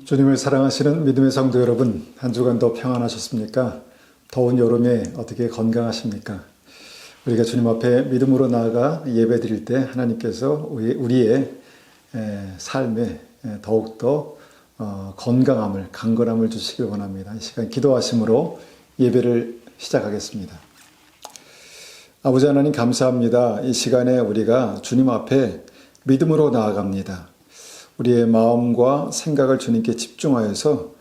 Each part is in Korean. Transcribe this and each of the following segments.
주님을 사랑하시는 믿음의 성도 여러분, 한 주간도 평안하셨습니까? 더운 여름에 어떻게 건강하십니까? 우리가 주님 앞에 믿음으로 나아가 예배 드릴 때 하나님께서 우리의 삶에 더욱더 건강함을, 강건함을 주시길 원합니다. 이 시간 기도하심으로 예배를 시작하겠습니다. 아버지 하나님 감사합니다. 이 시간에 우리가 주님 앞에 믿음으로 나아갑니다. 우리의 마음과 생각을 주님께 집중하여서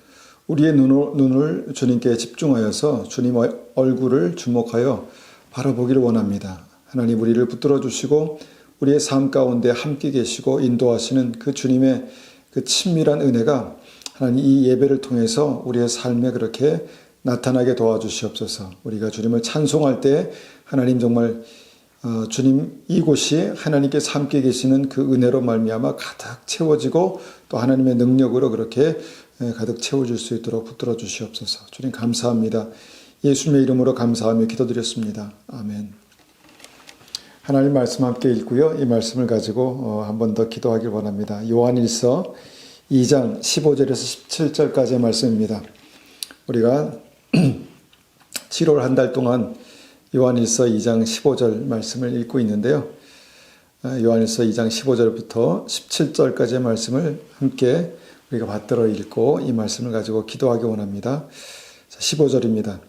우리의 눈을 주님께 집중하여서 주님 얼굴을 주목하여 바라보기를 원합니다. 하나님 우리를 붙들어 주시고 우리의 삶 가운데 함께 계시고 인도하시는 그 주님의 그 친밀한 은혜가 하나님 이 예배를 통해서 우리의 삶에 그렇게 나타나게 도와주시옵소서. 우리가 주님을 찬송할 때 하나님 정말 주님 이곳이 하나님께서 함께 계시는 그 은혜로 말미암아 가득 채워지고 또 하나님의 능력으로 그렇게 가득 채워질 수 있도록 붙들어 주시옵소서. 주님 감사합니다. 예수님의 이름으로 감사하며 기도드렸습니다. 아멘. 하나님 말씀 함께 읽고요. 이 말씀을 가지고 한 번 더 기도하길 원합니다. 요한일서 2장 15절에서 17절까지의 말씀입니다. 우리가 7월 한 달 동안 요한일서 2장 15절 말씀을 읽고 있는데요. 요한일서 2장 15절부터 17절까지의 말씀을 함께 우리가 받들어 읽고 이 말씀을 가지고 기도하기 원합니다. 15절입니다.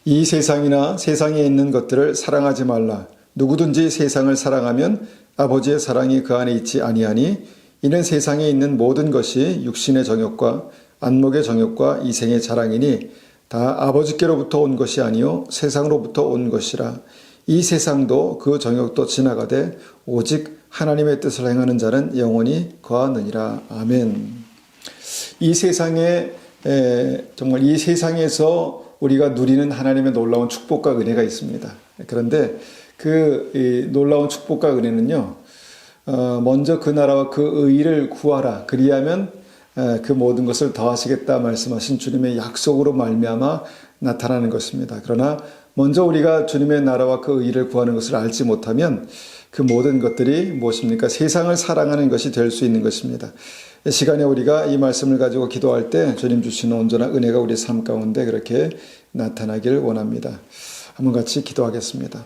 이 세상이나 세상에 있는 것들을 사랑하지 말라. 누구든지 세상을 사랑하면 아버지의 사랑이 그 안에 있지 아니하니 이는 세상에 있는 모든 것이 육신의 정욕과 안목의 정욕과 이생의 자랑이니 다 아버지께로부터 온 것이 아니요 세상으로부터 온 것이라. 이 세상도 그 정욕도 지나가되 오직 하나님의 뜻을 행하는 자는 영원히 거하느니라. 아멘. 이 세상에 정말 이 세상에서 우리가 누리는 하나님의 놀라운 축복과 은혜가 있습니다. 그런데 그 놀라운 축복과 은혜는요, 먼저 그 나라와 그 의를 구하라. 그리하면 그 모든 것을 더하시겠다 말씀하신 주님의 약속으로 말미암아 나타나는 것입니다. 그러나 먼저 우리가 주님의 나라와 그 의를 구하는 것을 알지 못하면 그 모든 것들이 무엇입니까? 세상을 사랑하는 것이 될 수 있는 것입니다. 이 시간에 우리가 이 말씀을 가지고 기도할 때 주님 주시는 온전한 은혜가 우리 삶 가운데 그렇게 나타나길 원합니다. 한번 같이 기도하겠습니다.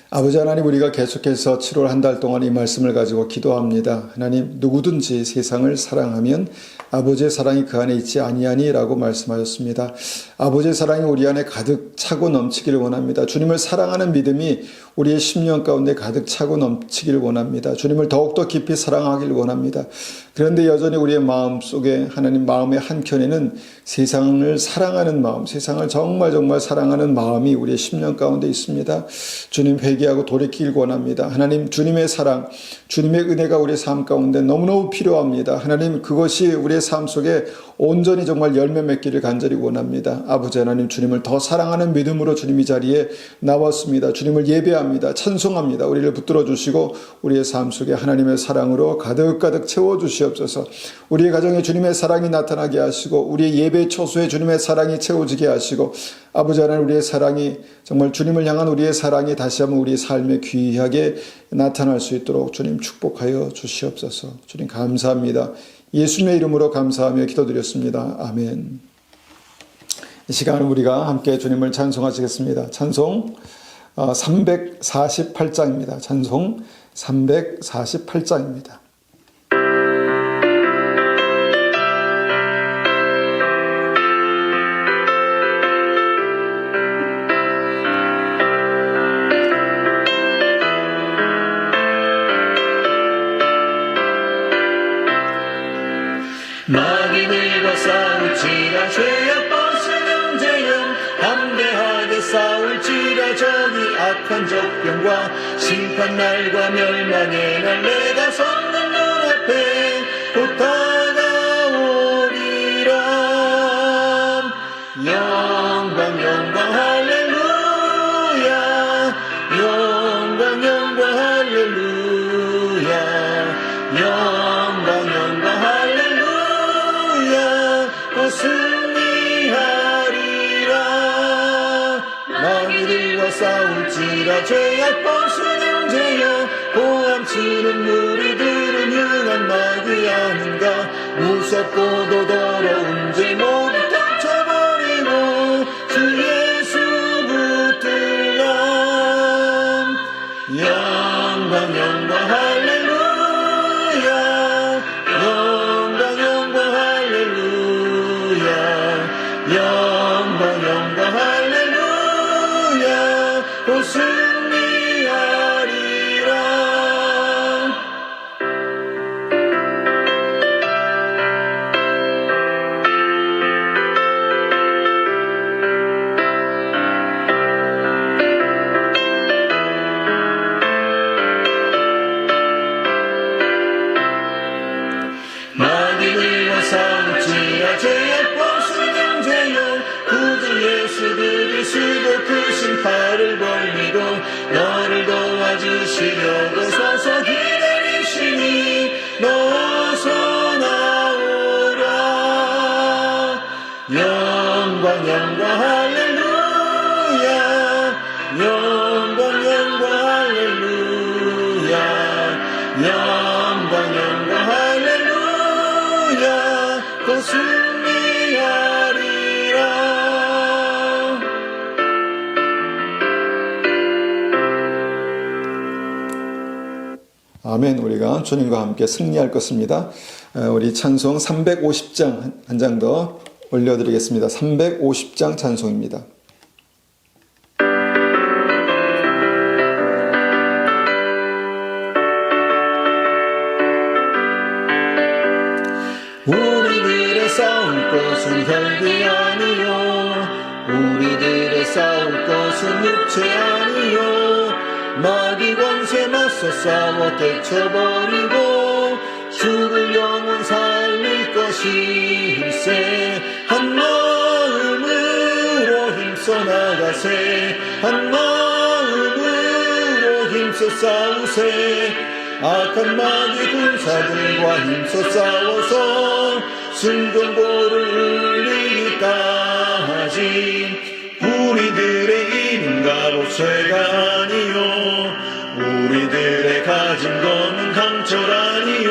아버지 하나님, 우리가 계속해서 7월 한 달 동안 이 말씀을 가지고 기도합니다. 하나님, 누구든지 세상을 사랑하면 아버지의 사랑이 그 안에 있지 아니하니 라고 말씀하셨습니다. 아버지의 사랑이 우리 안에 가득 차고 넘치기를 원합니다. 주님을 사랑하는 믿음이 우리의 심령 가운데 가득 차고 넘치기를 원합니다. 주님을 더욱더 깊이 사랑하기를 원합니다. 그런데 여전히 우리의 마음 속에 하나님 마음의 한켠에는 세상을 사랑하는 마음, 세상을 정말 사랑하는 마음이 우리의 심령 가운데 있습니다. 주님 회개하고 돌이키길 원합니다. 하나님 주님의 사랑, 주님의 은혜가 우리의 삶 가운데 너무너무 필요합니다. 하나님 그것이 우리의 삶 속에 온전히 정말 열매 맺기를 간절히 원합니다. 아버지 하나님, 주님을 더 사랑하는 믿음으로 주님 이 자리에 나왔습니다. 주님을 예배합니다. 찬송합니다. 우리를 붙들어 주시고 우리의 삶 속에 하나님의 사랑으로 가득가득 채워주시옵소서. 우리의 가정에 주님의 사랑이 나타나게 하시고 우리의 예배 처소에 주님의 사랑이 채워지게 하시고 아버지 하나님, 우리의 사랑이 정말 주님을 향한 우리의 사랑이 다시 한번 우리의 삶에 귀하게 나타날 수 있도록 주님 축복하여 주시옵소서. 주님 감사합니다. 예수님의 이름으로 감사하며 기도드렸습니다. 아멘. 이 시간은 우리가 함께 주님을 찬송하시겠습니다. 찬송 348장입니다. 찬송 348장입니다. 마귀들과 싸울지라 죄악 벗은 죄영 담대하게 싸울지라 저기 악한 적병과 심판날과 멸망의 날 내가 섰는 눈앞에 곧 다가오리라. 영광 영광 할렐루야. 영광 영광 할렐루야. 영광 영광 할렐루야. 곧 승리하리라. 마귀들과 싸울지라 죄악 벗은 죄여 고함치는 무리들은 흉한 마귀 아닌가. 무섭고도 더러운 죄 모두 덮쳐버리고 주 예수 붙들라. 영광 영광 할렐루야. 영광 영광 할렐루야. 영광 영광 할렐루야. 곧 승리하리라. 마귀들과 싸울지라 죄악과 수명제요 구주 예수 그리스도 크신 팔을 벌리고 너를 도와주시려고 서서 기다리시니 너서 나오라. 영광 영광 할렐루야. 영광 영광 할렐루야. 영광 영광 할렐루야. 곧 승리하리라. 아멘. 우리가 주님과 함께 승리할 것입니다. 우리 찬송 350장 한 장 더 올려드리겠습니다. 350장 찬송입니다. 우리들의 싸울 것은 혈기 아니요 우리들의 싸울 것은 육체 아니요 마귀 권세 맞서 싸워 깨쳐버리고 죽을 영혼 살릴 것일세. 한 마음으로 힘써 나가세. 한 마음으로 힘써 싸우세. 악한 마귀 군사들과 힘써 싸워서 승전보를 울리기까지. 우리들의 이름 값 쇠가 아니요 우리들의 가진 것은 강철 아니요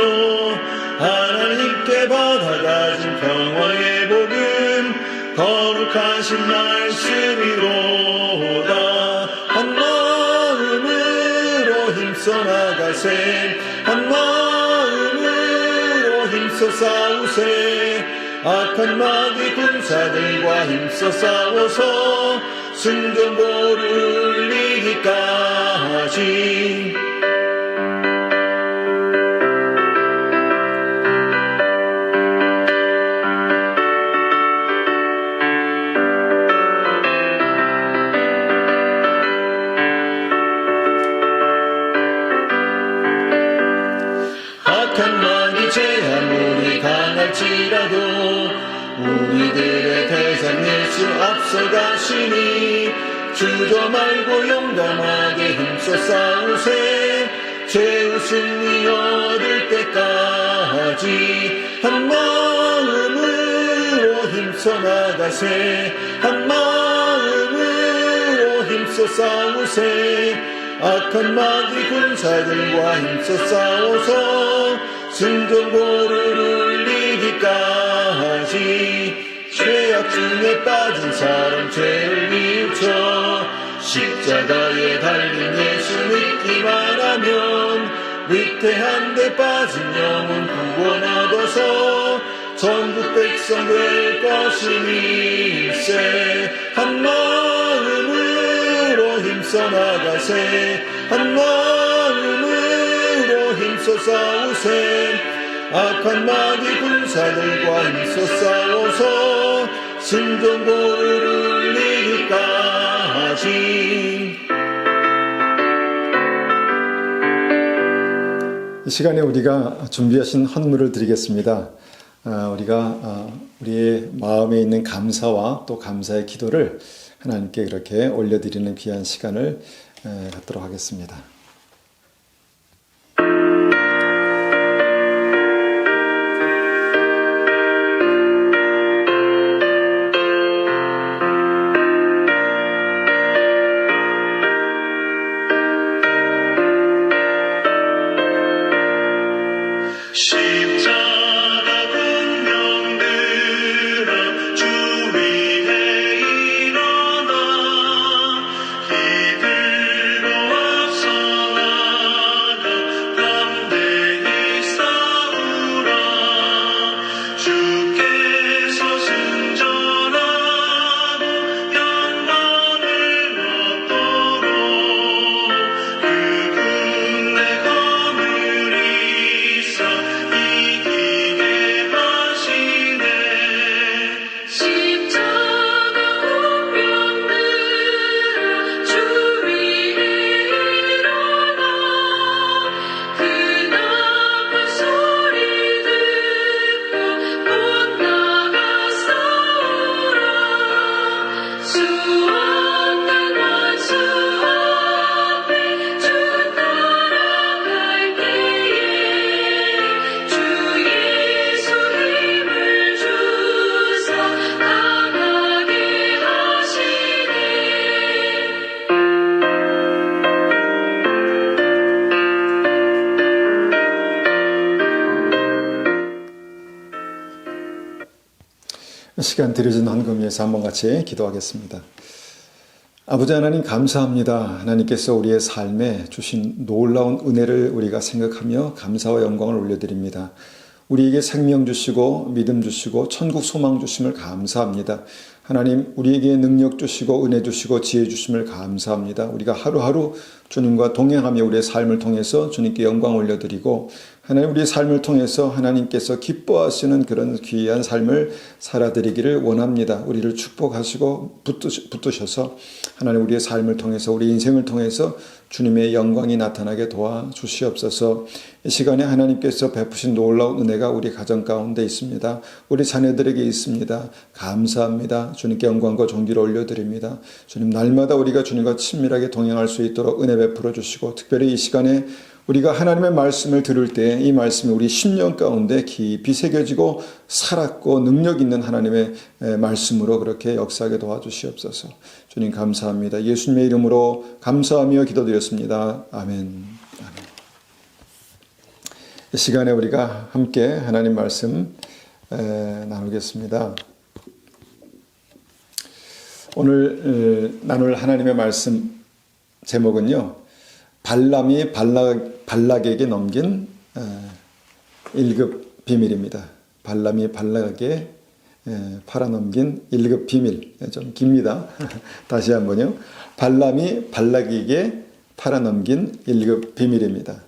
하나님께 받아가진 평화의 복음 거룩하신 말씀이로다. 한 마음으로 힘써 나가세. 한 마음으로 힘써 싸우세. 악한 마귀 군사들과 힘써 싸워서 승전보를 울리기까지. 악한 마귀 제 아무리 강할지라도 우리들의 대상 예수 앞서가시니 주저 말고 용감하게 힘써 싸우세. 죄의 승리 얻을 때까지. 한 마음으로 힘써 나가세. 한 마음으로 힘써 싸우세. 악한 마귀 군사들과 힘써 싸워서 승전보를 울리기까지. 죄악 중에 빠진 사람 죄를 뉘우쳐 십자가에 달린 예수 믿기만 하면 위태한 데 빠진 영혼 구원 얻어서 전국 백성 될 것이니세. 한 마음으로 힘써 나가세. 한 마음으로 힘써 싸우세. 악한 마귀 군사들과 힘써 싸워서 승전보를 울리기까지. 이 시간에 우리가 준비하신 헌물을 드리겠습니다. 우리가 우리의 마음에 있는 감사와 또 감사의 기도를 하나님께 그렇게 올려드리는 귀한 시간을 갖도록 하겠습니다. 십자가 시간 드려진 헌금 위해서 한번 같이 기도하겠습니다. 아버지 하나님 감사합니다. 하나님께서 우리의 삶에 주신 놀라운 은혜를 우리가 생각하며 감사와 영광을 올려드립니다. 우리에게 생명 주시고 믿음 주시고 천국 소망 주심을 감사합니다. 하나님 우리에게 능력 주시고 은혜 주시고 지혜 주심을 감사합니다. 우리가 하루하루 주님과 동행하며 우리의 삶을 통해서 주님께 영광 올려드리고 하나님 우리의 삶을 통해서 하나님께서 기뻐하시는 그런 귀한 삶을 살아드리기를 원합니다. 우리를 축복하시고 붙드셔서 하나님 우리의 삶을 통해서 우리 인생을 통해서 주님의 영광이 나타나게 도와주시옵소서. 이 시간에 하나님께서 베푸신 놀라운 은혜가 우리 가정 가운데 있습니다. 우리 자녀들에게 있습니다. 감사합니다. 주님께 영광과 존귀를 올려드립니다. 주님 날마다 우리가 주님과 친밀하게 동행할 수 있도록 은혜 베풀어 주시고 특별히 이 시간에 우리가 하나님의 말씀을 들을 때 이 말씀이 우리 심령 가운데 깊이 새겨지고 살았고 능력 있는 하나님의 말씀으로 그렇게 역사하게 도와주시옵소서. 주님 감사합니다. 예수님의 이름으로 감사하며 기도드렸습니다. 아멘. 이 시간에 우리가 함께 하나님 말씀 나누겠습니다. 오늘 나눌 하나님의 말씀 제목은요. 발람이 발락에게 넘긴 1급 비밀입니다. 발람이 발락에게 팔아넘긴 1급 비밀. 좀 깁니다. 다시 한번요. 발람이 발락에게 팔아넘긴 1급 비밀입니다.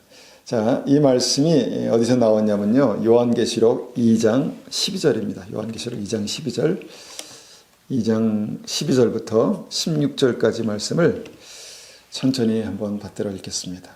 자, 이 말씀이 어디서 나왔냐면요. 요한계시록 2장 12절입니다. 요한계시록 2장 12절. 2장 12절부터 16절까지 말씀을 천천히 한번 받들어 읽겠습니다.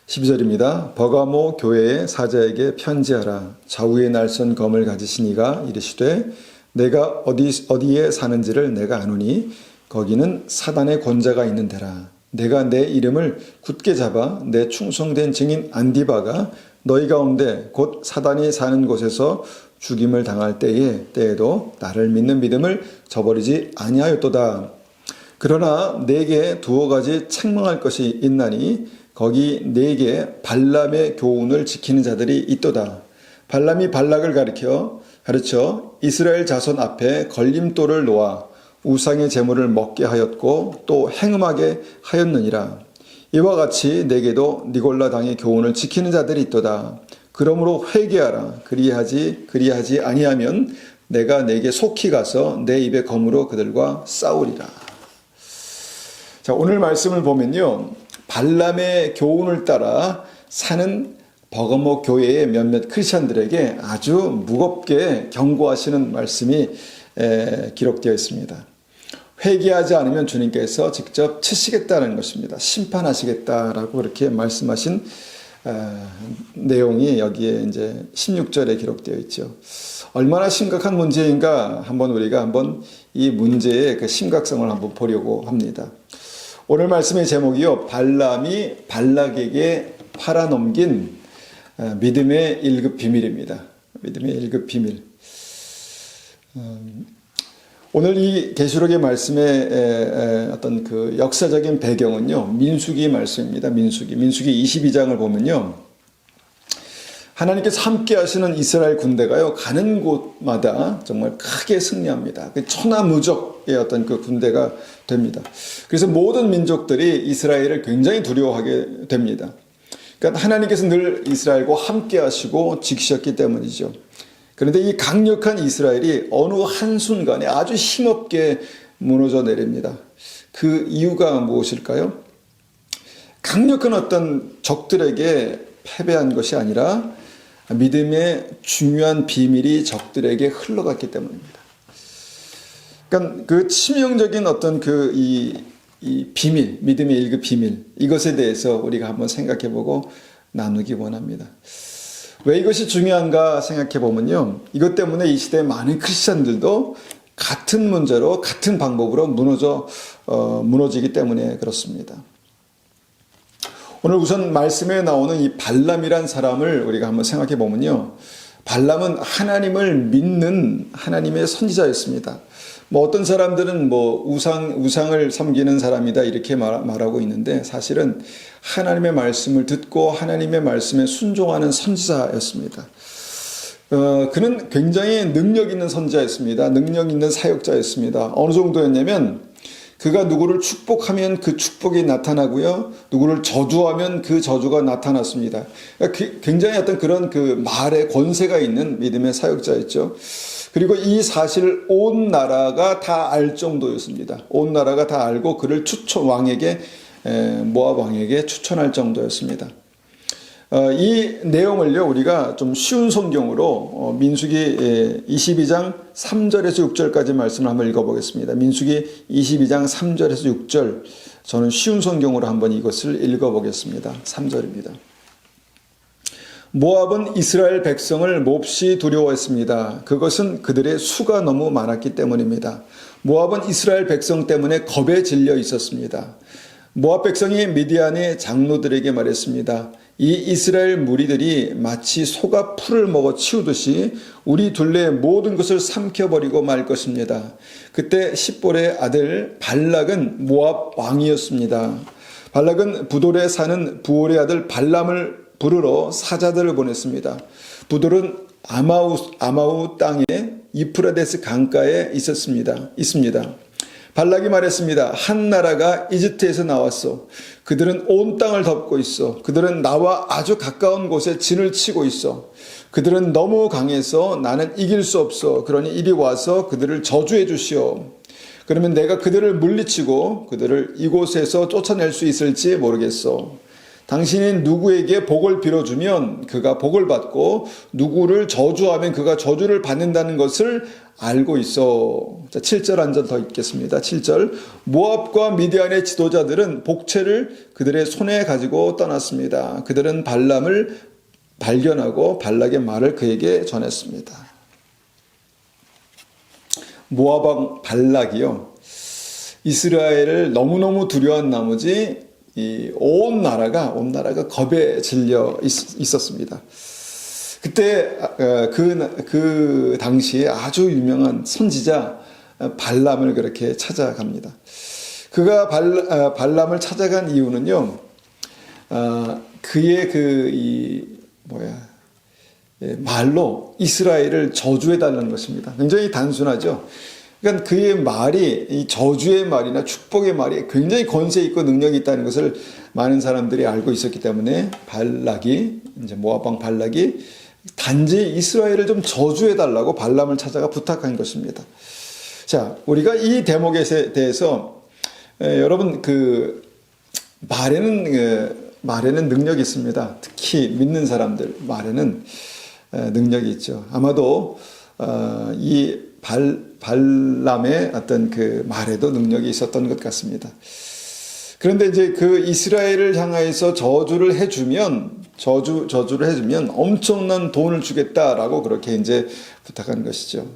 12절입니다. 버가모 교회의 사자에게 편지하라. 좌우에 날선 검을 가지신 이가 이르시되 내가 어디에 사는지를 내가 아노니 거기는 사단의 권자가 있는 데라. 내가 내 이름을 굳게 잡아 내 충성된 증인 안디바가 너희 가운데 곧 사단이 사는 곳에서 죽임을 당할 때에도 나를 믿는 믿음을 저버리지 아니하였도다. 그러나 내게 두어 가지 책망할 것이 있나니 거기 내게 발람의 교훈을 지키는 자들이 있도다. 발람이 발락을 가르쳐 이스라엘 자손 앞에 걸림돌을 놓아 우상의 제물을 먹게 하였고 또 행음하게 하였느니라. 이와 같이 내게도 니골라 당의 교훈을 지키는 자들이 있도다. 그러므로 회개하라. 그리하지 아니하면 내가 내게 속히 가서 내 입의 검으로 그들과 싸우리라. 자, 오늘 말씀을 보면요. 발람의 교훈을 따라 사는 버가모 교회의 몇몇 크리스찬들에게 아주 무겁게 경고하시는 말씀이 기록되어 있습니다. 회개하지 않으면 주님께서 직접 치시겠다는 것입니다. 심판하시겠다라고 그렇게 말씀하신 내용이 여기에 이제 16절에 기록되어 있죠. 얼마나 심각한 문제인가 우리가 이 문제의 그 심각성을 한번 보려고 합니다. 오늘 말씀의 제목이요. 발람이 발락에게 팔아넘긴 믿음의 1급 비밀입니다. 믿음의 1급 비밀. 오늘 이 계시록의 말씀의 어떤 그 역사적인 배경은요. 민수기 말씀입니다. 민수기 22장을 보면요. 하나님께서 함께 하시는 이스라엘 군대가요. 가는 곳마다 정말 크게 승리합니다. 천하무적의 어떤 그 군대가 됩니다. 그래서 모든 민족들이 이스라엘을 굉장히 두려워하게 됩니다. 그러니까 하나님께서 늘 이스라엘과 함께 하시고 지키셨기 때문이죠. 그런데 이 강력한 이스라엘이 어느 한순간에 아주 힘없게 무너져 내립니다. 그 이유가 무엇일까요? 강력한 어떤 적들에게 패배한 것이 아니라 믿음의 중요한 비밀이 적들에게 흘러갔기 때문입니다. 그러니까 그 치명적인 어떤 이 비밀, 믿음의 1급 비밀, 이것에 대해서 우리가 한번 생각해보고 나누기 원합니다. 왜 이것이 중요한가 생각해보면요. 이것 때문에 이 시대의 많은 크리스찬들도 같은 문제로 같은 방법으로 무너지기 때문에 그렇습니다. 오늘 우선 말씀에 나오는 이 발람이란 사람을 우리가 한번 생각해 보면요. 발람은 하나님을 믿는 하나님의 선지자였습니다. 어떤 사람들은 우상을 섬기는 사람이다 이렇게 말하고 있는데 사실은 하나님의 말씀을 듣고 하나님의 말씀에 순종하는 선지자였습니다. 그는 굉장히 능력 있는 선지자였습니다. 능력 있는 사역자였습니다. 어느 정도였냐면 그가 누구를 축복하면 그 축복이 나타나고요. 누구를 저주하면 그 저주가 나타났습니다. 그러니까 굉장히 어떤 그런 그 말의 권세가 있는 믿음의 사역자였죠. 그리고 이 사실을 온 나라가 다 알 정도였습니다. 온 나라가 다 알고 그를 모압 왕에게 추천할 정도였습니다. 이 내용을요, 우리가 좀 쉬운 성경으로 민수기 22장 3절에서 6절까지 말씀을 한번 읽어보겠습니다. 민수기 22장 3절에서 6절, 저는 쉬운 성경으로 한번 이것을 읽어보겠습니다. 3절입니다. 모압은 이스라엘 백성을 몹시 두려워했습니다. 그것은 그들의 수가 너무 많았기 때문입니다. 모압은 이스라엘 백성 때문에 겁에 질려 있었습니다. 모압 백성이 미디안의 장로들에게 말했습니다. 이 이스라엘 무리들이 마치 소가 풀을 먹어 치우듯이 우리 둘레의 모든 것을 삼켜버리고 말 것입니다. 그때 십볼의 아들 발락은 모압 왕이었습니다. 발락은 부돌에 사는 부올의 아들 발람을 부르러 사자들을 보냈습니다. 부돌은 아마우 땅에 이프라데스 강가에 있습니다. 발락이 말했습니다. 한 나라가 이집트에서 나왔어. 그들은 온 땅을 덮고 있어. 그들은 나와 아주 가까운 곳에 진을 치고 있어. 그들은 너무 강해서 나는 이길 수 없어. 그러니 이리 와서 그들을 저주해 주시오. 그러면 내가 그들을 물리치고 그들을 이곳에서 쫓아낼 수 있을지 모르겠어. 당신이 누구에게 복을 빌어주면 그가 복을 받고 누구를 저주하면 그가 저주를 받는다는 것을 알고 있어. 자, 7절 한 절 더 읽겠습니다. 7절. 모압과 미디안의 지도자들은 복채를 그들의 손에 가지고 떠났습니다. 그들은 발람을 발견하고 발락의 말을 그에게 전했습니다. 모압 왕 발락이요, 이스라엘을 너무너무 두려워한 나머지 온 나라가 겁에 질려 있었습니다. 그때 그 당시에 아주 유명한 선지자 발람을 그렇게 찾아갑니다. 그가 발람을 찾아간 이유는요, 그의 말로 이스라엘을 저주해달라는 것입니다. 굉장히 단순하죠. 그러니까 그의 말이, 이 저주의 말이나 축복의 말이 굉장히 권세 있고 능력이 있다는 것을 많은 사람들이 알고 있었기 때문에 모압 왕 발락이 단지 이스라엘을 좀 저주해달라고 발람을 찾아가 부탁한 것입니다. 자, 우리가 이 대목에 대해서 여러분 말에는 능력이 있습니다. 특히 믿는 사람들 말에는 능력이 있죠. 아마도 이 발람의 어떤 그 말에도 능력이 있었던 것 같습니다. 그런데 이제 그 이스라엘을 향하여서 저주를 해주면 엄청난 돈을 주겠다라고 그렇게 이제 부탁한 것이죠.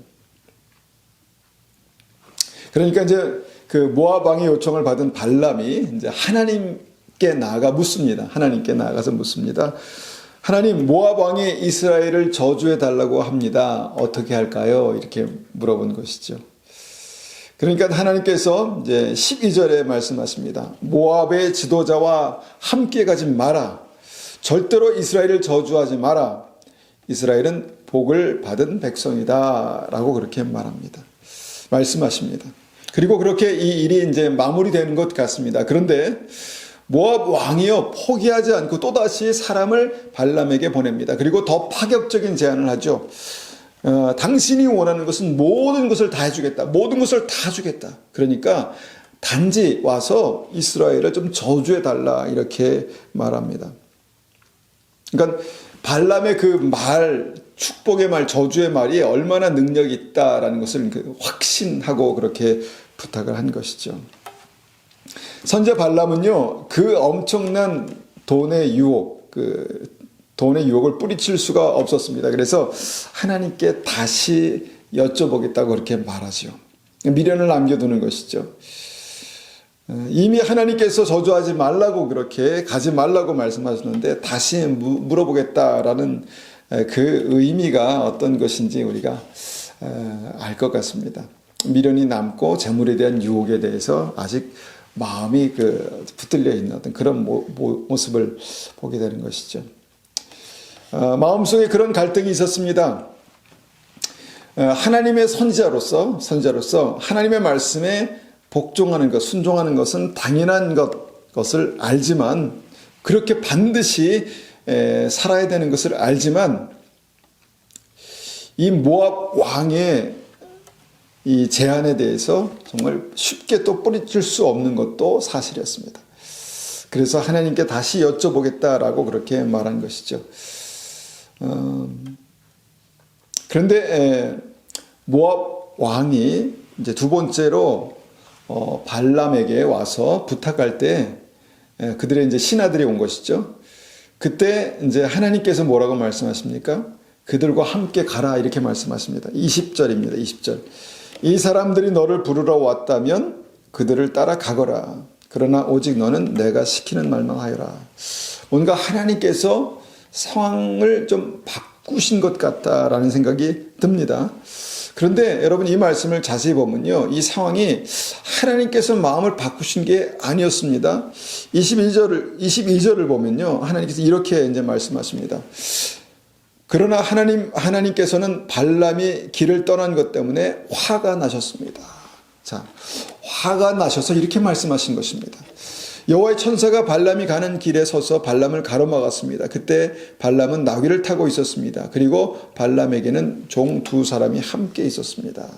그러니까 이제 그 모압 왕의 요청을 받은 발람이 이제 하나님께 나아가 묻습니다. 하나님께 나아가서 묻습니다. 하나님, 모압 왕이 이스라엘을 저주해 달라고 합니다. 어떻게 할까요? 이렇게 물어본 것이죠. 그러니까 하나님께서 이제 12절에 말씀하십니다. 모압의 지도자와 함께 가지 마라. 절대로 이스라엘을 저주하지 마라. 이스라엘은 복을 받은 백성이다. 라고 그렇게 말씀하십니다. 그리고 그렇게 이 일이 이제 마무리되는 것 같습니다. 그런데 모압 왕이요, 포기하지 않고 또다시 사람을 발람에게 보냅니다. 그리고 더 파격적인 제안을 하죠. 당신이 원하는 것은 모든 것을 다 해주겠다. 모든 것을 다 주겠다. 그러니까 단지 와서 이스라엘을 좀 저주해달라. 이렇게 말합니다. 그러니까 발람의 그 말, 축복의 말, 저주의 말이 얼마나 능력이 있다라는 것을 확신하고 그렇게 부탁을 한 것이죠. 선제 발람은요, 그 엄청난 돈의 유혹을 뿌리칠 수가 없었습니다. 그래서 하나님께 다시 여쭤보겠다고 그렇게 말하죠. 미련을 남겨두는 것이죠. 이미 하나님께서 저주하지 말라고 그렇게 가지 말라고 말씀하셨는데 다시 물어보겠다라는 그 의미가 어떤 것인지 우리가 알 것 같습니다. 미련이 남고 재물에 대한 유혹에 대해서 아직 마음이 붙들려 있는 어떤 그런 모습을 보게 되는 것이죠. 마음속에 그런 갈등이 있었습니다. 하나님의 선지자로서 하나님의 말씀에 복종하는 것, 순종하는 것은 당연한 것을 알지만, 그렇게 반드시 살아야 되는 것을 알지만, 이 모압 왕의 이 제안에 대해서 정말 쉽게 또 뿌리칠 수 없는 것도 사실이었습니다. 그래서 하나님께 다시 여쭤보겠다라고 그렇게 말한 것이죠. 그런데 모압 왕이 이제 두 번째로 발람에게 와서 부탁할 때 그들의 이제 신하들이 온 것이죠. 그때 이제 하나님께서 뭐라고 말씀하십니까? 그들과 함께 가라 이렇게 말씀하십니다. 20절입니다. 20절. 이 사람들이 너를 부르러 왔다면 그들을 따라 가거라. 그러나 오직 너는 내가 시키는 말만 하여라. 뭔가 하나님께서 상황을 좀 바꾸신 것 같다라는 생각이 듭니다. 그런데 여러분 이 말씀을 자세히 보면요, 이 상황이 하나님께서 마음을 바꾸신 게 아니었습니다. 22절을 보면요, 하나님께서 이렇게 이제 말씀하십니다. 그러나 하나님께서는 발람이 길을 떠난 것 때문에 화가 나셨습니다. 자, 화가 나셔서 이렇게 말씀하신 것입니다. 여호와의 천사가 발람이 가는 길에 서서 발람을 가로막았습니다. 그때 발람은 나귀를 타고 있었습니다. 그리고 발람에게는 종 두 사람이 함께 있었습니다.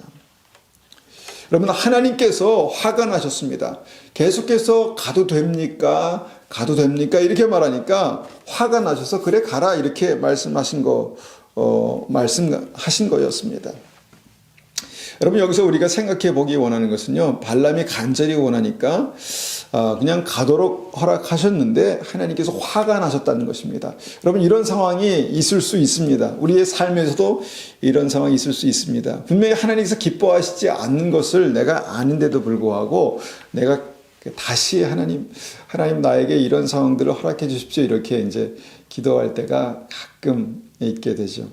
여러분, 하나님께서 화가 나셨습니다. 계속해서 가도 됩니까? 이렇게 말하니까 화가 나셔서 그래 가라 이렇게 말씀하신 거였습니다. 여러분, 여기서 우리가 생각해 보기 원하는 것은요, 발람이 간절히 원하니까 그냥 가도록 허락하셨는데 하나님께서 화가 나셨다는 것입니다. 여러분, 이런 상황이 있을 수 있습니다. 우리의 삶에서도 이런 상황이 있을 수 있습니다. 분명히 하나님께서 기뻐하시지 않는 것을 내가 아는데도 불구하고 내가 다시 하나님 나에게 이런 상황들을 허락해 주십시오 이렇게 이제 기도할 때가 가끔 있게 되죠.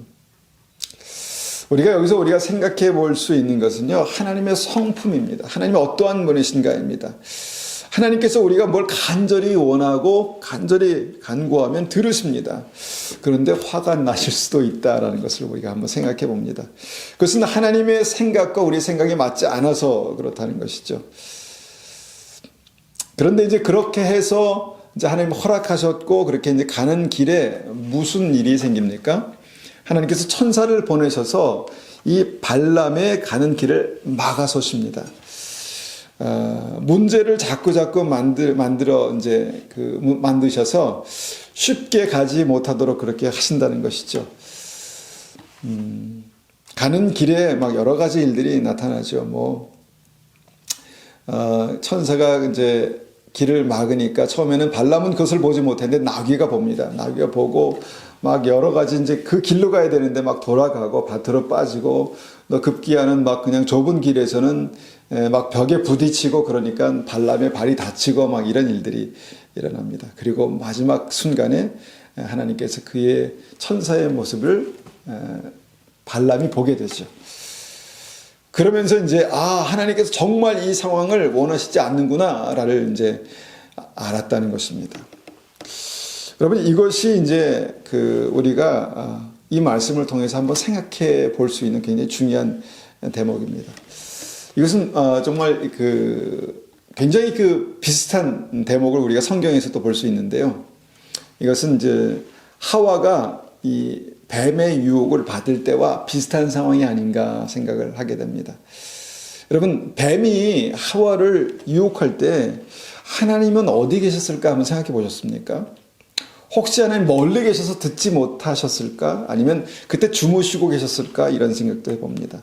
우리가 생각해 볼 수 있는 것은요, 하나님의 성품입니다. 하나님의 어떠한 분이신가입니다. 하나님께서 우리가 뭘 간절히 원하고 간절히 간구하면 들으십니다. 그런데 화가 나실 수도 있다라는 것을 우리가 한번 생각해 봅니다. 그것은 하나님의 생각과 우리 생각이 맞지 않아서 그렇다는 것이죠. 그런데 이제 그렇게 해서 이제 하나님 허락하셨고 그렇게 이제 가는 길에 무슨 일이 생깁니까? 하나님께서 천사를 보내셔서 이 발람의 가는 길을 막아서십니다. 문제를 자꾸 만드셔서 쉽게 가지 못하도록 그렇게 하신다는 것이죠. 가는 길에 막 여러 가지 일들이 나타나죠. 천사가 이제 길을 막으니까 처음에는 발람은 그것을 보지 못했는데 나귀가 봅니다. 나귀가 보고 막 여러 가지 이제 그 길로 가야 되는데 막 돌아가고 밭으로 빠지고 또 급기야는 막 그냥 좁은 길에서는 막 벽에 부딪히고 그러니까 발람의 발이 다치고 막 이런 일들이 일어납니다. 그리고 마지막 순간에 하나님께서 그의 천사의 모습을 발람이 보게 되죠. 그러면서 이제 하나님께서 정말 이 상황을 원하시지 않는구나를 이제 알았다는 것입니다. 여러분, 이것이 이제 우리가 이 말씀을 통해서 한번 생각해 볼 수 있는 굉장히 중요한 대목입니다. 이것은 정말 굉장히 비슷한 대목을 우리가 성경에서도 볼 수 있는데요. 이것은 이제 하와가 이 뱀의 유혹을 받을 때와 비슷한 상황이 아닌가 생각을 하게 됩니다. 여러분, 뱀이 하와를 유혹할 때 하나님은 어디 계셨을까 한번 생각해 보셨습니까? 혹시 하나님 멀리 계셔서 듣지 못하셨을까? 아니면 그때 주무시고 계셨을까? 이런 생각도 해봅니다.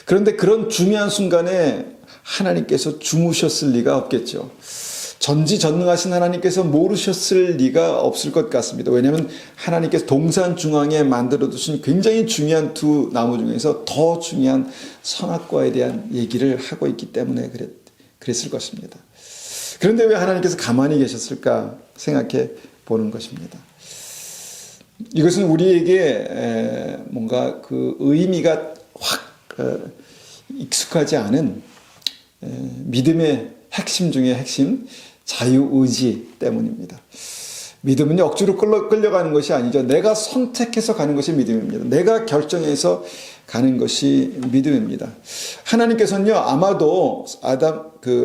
그런데 그런 중요한 순간에 하나님께서 주무셨을 리가 없겠죠. 전지전능하신 하나님께서 모르셨을 리가 없을 것 같습니다. 왜냐하면 하나님께서 동산 중앙에 만들어 두신 굉장히 중요한 두 나무 중에서 더 중요한 선악과에 대한 얘기를 하고 있기 때문에 그랬을 것입니다. 그런데 왜 하나님께서 가만히 계셨을까 생각해 보는 것입니다. 이것은 우리에게 뭔가 의미가 확 익숙하지 않은 믿음의 핵심 중에 핵심, 자유의지 때문입니다. 믿음은 억지로 끌려가는 것이 아니죠. 내가 선택해서 가는 것이 믿음입니다. 내가 결정해서 가는 것이 믿음입니다. 하나님께서는요, 아마도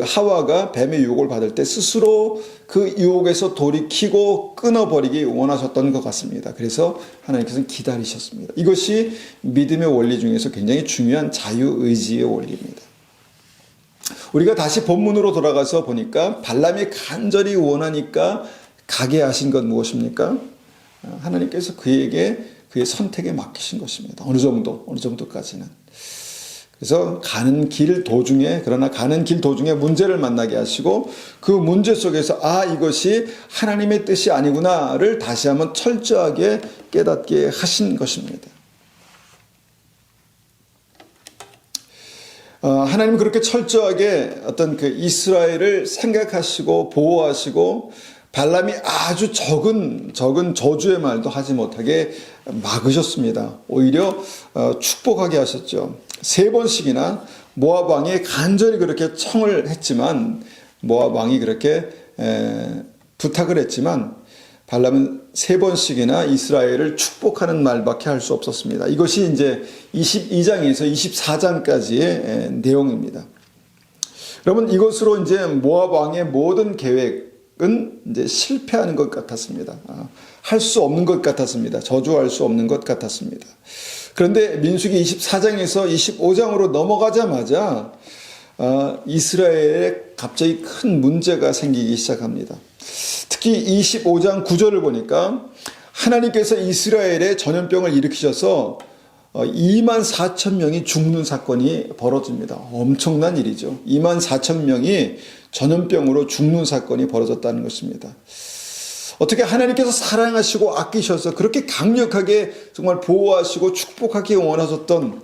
하와가 뱀의 유혹을 받을 때 스스로 그 유혹에서 돌이키고 끊어버리기 원하셨던 것 같습니다. 그래서 하나님께서는 기다리셨습니다. 이것이 믿음의 원리 중에서 굉장히 중요한 자유의지의 원리입니다. 우리가 다시 본문으로 돌아가서 보니까 발람이 간절히 원하니까 가게 하신 건 무엇입니까? 하나님께서 그에게 그의 선택에 맡기신 것입니다. 어느 정도까지는. 그래서 가는 길 도중에 문제를 만나게 하시고 그 문제 속에서 이것이 하나님의 뜻이 아니구나를 다시 한번 철저하게 깨닫게 하신 것입니다. 하나님은 그렇게 철저하게 어떤 그 이스라엘을 생각하시고 보호하시고 발람이 아주 적은 저주의 말도 하지 못하게 막으셨습니다. 오히려 축복하게 하셨죠. 3번씩이나 모압 왕이 간절히 그렇게 청을 했지만, 모압 왕이 그렇게 부탁을 했지만 발람은 3번씩이나 이스라엘을 축복하는 말밖에 할 수 없었습니다. 이것이 이제 22장에서 24장까지의 내용입니다. 여러분, 이것으로 이제 모압 왕의 모든 계획은 이제 실패하는 것 같았습니다. 할 수 없는 것 같았습니다. 저주할 수 없는 것 같았습니다. 그런데 민수기 24장에서 25장으로 넘어가자마자 이스라엘에 갑자기 큰 문제가 생기기 시작합니다. 특히 25장 9절을 보니까 하나님께서 이스라엘에 전염병을 일으키셔서 2만 4천 명이 죽는 사건이 벌어집니다. 엄청난 일이죠. 2만 4천 명이 전염병으로 죽는 사건이 벌어졌다는 것입니다. 어떻게 하나님께서 사랑하시고 아끼셔서 그렇게 강력하게 정말 보호하시고 축복하기 원하셨던,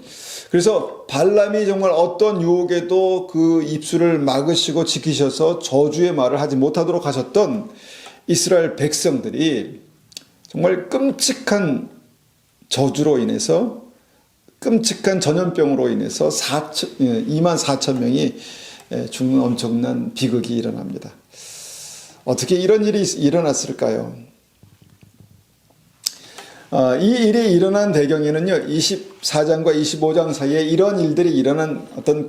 그래서 발람이 정말 어떤 유혹에도 그 입술을 막으시고 지키셔서 저주의 말을 하지 못하도록 하셨던 이스라엘 백성들이 정말 끔찍한 저주로 인해서, 끔찍한 전염병으로 인해서 2만 4천 명이 죽는 엄청난 비극이 일어납니다. 어떻게 이런 일이 일어났을까요? 이 일이 일어난 배경에는요, 24장과 25장 사이에 이런 일들이 일어난 어떤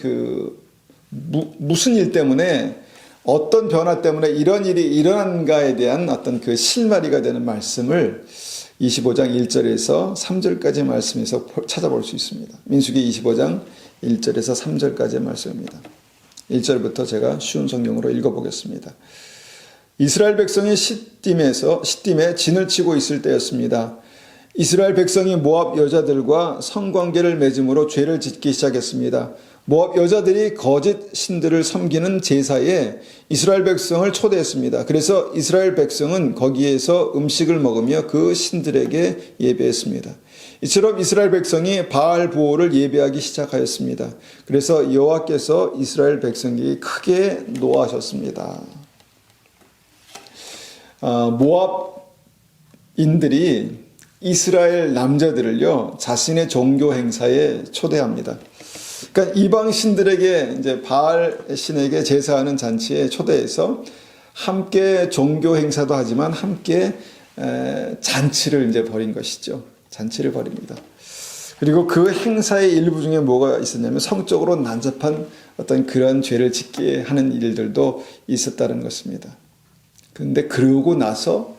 무슨 일 때문에, 어떤 변화 때문에 이런 일이 일어난가에 대한 어떤 그 실마리가 되는 말씀을 25장 1절에서 3절까지 말씀에서 찾아볼 수 있습니다. 민수기 25장 1절에서 3절까지의 말씀입니다. 1절부터 제가 쉬운 성경으로 읽어보겠습니다. 이스라엘 백성이 시딤에 진을 치고 있을 때였습니다. 이스라엘 백성이 모압 여자들과 성관계를 맺음으로 죄를 짓기 시작했습니다. 모압 여자들이 거짓 신들을 섬기는 제사에 이스라엘 백성을 초대했습니다. 그래서 이스라엘 백성은 거기에서 음식을 먹으며 그 신들에게 예배했습니다. 이처럼 이스라엘 백성이 바알 보호를 예배하기 시작하였습니다. 그래서 여호와께서 이스라엘 백성에게 크게 노하셨습니다. 모압인들이 이스라엘 남자들을요, 자신의 종교 행사에 초대합니다. 그러니까 이방 신들에게, 이제 바알 신에게 제사하는 잔치에 초대해서 함께 종교 행사도 하지만 함께 잔치를 이제 벌인 것이죠. 잔치를 벌입니다. 그리고 그 행사의 일부 중에 뭐가 있었냐면 성적으로 난잡한 어떤 그런 죄를 짓게 하는 일들도 있었다는 것입니다. 그런데 그러고 나서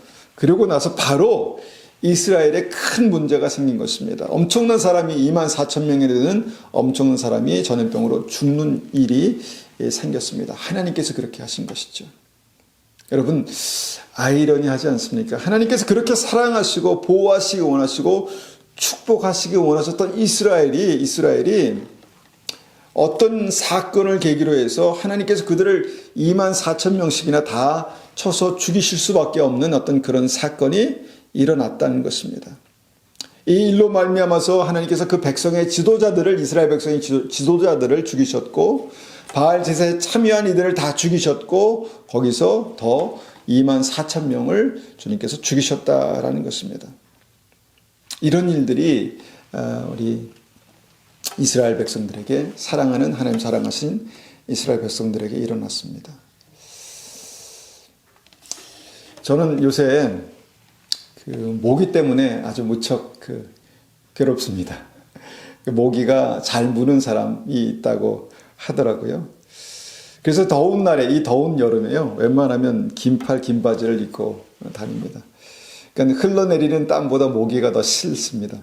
바로 이스라엘에 큰 문제가 생긴 것입니다. 엄청난 사람이 2만 4천 명에 되는 엄청난 사람이 전염병으로 죽는 일이 생겼습니다. 하나님께서 그렇게 하신 것이죠. 여러분, 아이러니하지 않습니까? 하나님께서 그렇게 사랑하시고 보호하시기 원하시고 축복하시기 원하셨던 이스라엘이 어떤 사건을 계기로 해서 하나님께서 그들을 2만 4천 명씩이나 다 쳐서 죽이실 수밖에 없는 어떤 그런 사건이 일어났다는 것입니다. 이 일로 말미암아서 하나님께서 그 백성의 지도자들을, 이스라엘 백성의 지도자들을 죽이셨고 바알 제사에 참여한 이들을 다 죽이셨고 거기서 더 2만 4천 명을 주님께서 죽이셨다라는 것입니다. 이런 일들이 우리 이스라엘 백성들에게, 사랑하는 하나님 사랑하신 이스라엘 백성들에게 일어났습니다. 저는 요새 모기 때문에 아주 무척 괴롭습니다. 모기가 잘 무는 사람이 있다고 하더라고요. 그래서 더운 날에, 이 더운 여름에요, 웬만하면 긴팔, 긴 바지를 입고 다닙니다. 그러니까 흘러내리는 땀보다 모기가 더 싫습니다.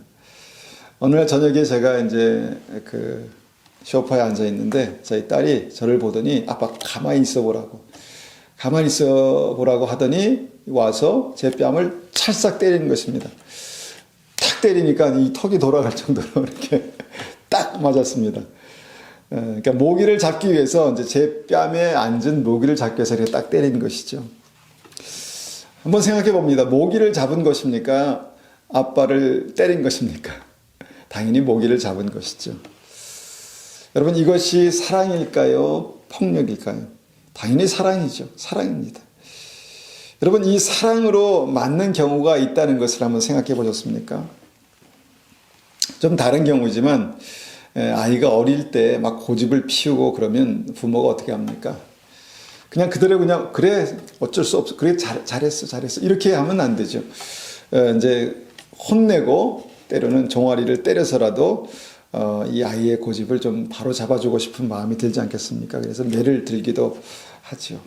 어느 날 저녁에 제가 이제 그 소파에 앉아 있는데 저희 딸이 저를 보더니 아빠 가만히 있어 보라고. 가만히 있어 보라고 하더니 와서 제 뺨을 찰싹 때리는 것입니다. 탁 때리니까 이 턱이 돌아갈 정도로 이렇게 딱 맞았습니다. 그러니까 모기를 잡기 위해서 이제 제 뺨에 앉은 모기를 잡기 위해서 이렇게 딱 때리는 것이죠. 한번 생각해 봅니다. 모기를 잡은 것입니까? 아빠를 때린 것입니까? 당연히 모기를 잡은 것이죠. 여러분, 이것이 사랑일까요? 폭력일까요? 당연히 사랑이죠. 사랑입니다. 여러분, 이 사랑으로 맞는 경우가 있다는 것을 한번 생각해 보셨습니까? 좀 다른 경우지만 아이가 어릴 때 막 고집을 피우고 그러면 부모가 어떻게 합니까? 그냥 그대로 그냥 그래 어쩔 수 없어. 그래 잘했어 이렇게 하면 안 되죠. 이제 혼내고 때로는 종아리를 때려서라도 이 아이의 고집을 좀 바로 잡아주고 싶은 마음이 들지 않겠습니까? 그래서 매를 들기도 하죠.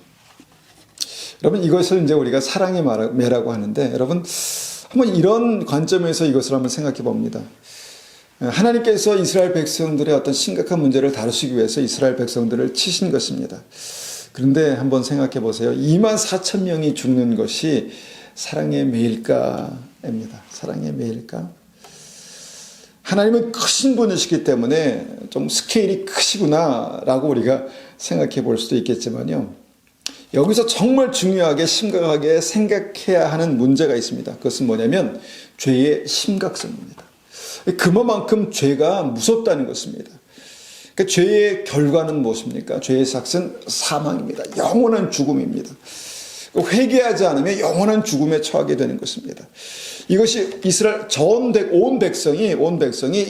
여러분, 이것을 이제 우리가 사랑의 매라고 하는데, 여러분 한번 이런 관점에서 이것을 한번 생각해 봅니다. 하나님께서 이스라엘 백성들의 어떤 심각한 문제를 다루시기 위해서 이스라엘 백성들을 치신 것입니다. 그런데 한번 생각해 보세요. 24,000명이 죽는 것이 사랑의 매일까입니다. 사랑의 매일까? 하나님은 크신 분이시기 때문에 좀 스케일이 크시구나라고 우리가 생각해 볼 수도 있겠지만요. 여기서 정말 중요하게 심각하게 생각해야 하는 문제가 있습니다. 그것은 뭐냐면 죄의 심각성입니다. 그만큼 죄가 무섭다는 것입니다. 그러니까 죄의 결과는 무엇입니까? 죄의 삭은 사망입니다. 영원한 죽음입니다. 회개하지 않으면 영원한 죽음에 처하게 되는 것입니다. 이것이 이스라엘 온 백성이